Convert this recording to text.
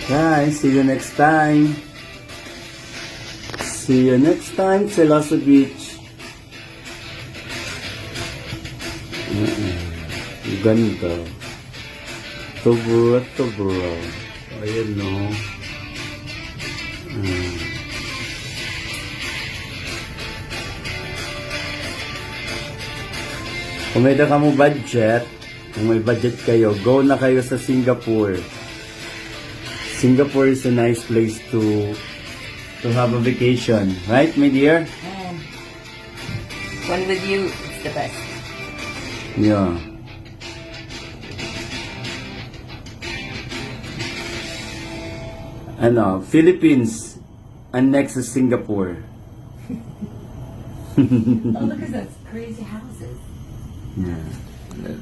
Guys, see you next time. See you next time sa Lasso Beach. Ganda. Tubo at tubo. Ayan, no. Kung may ka mo budget, kung may budget kayo, go na kayo sa Singapore. Singapore is a nice place to have a vacation. Right, my dear? When with you, it's the best. Yeah. Ano, Philippines, and next is Singapore. Oh, look at those crazy houses. Yeah, look.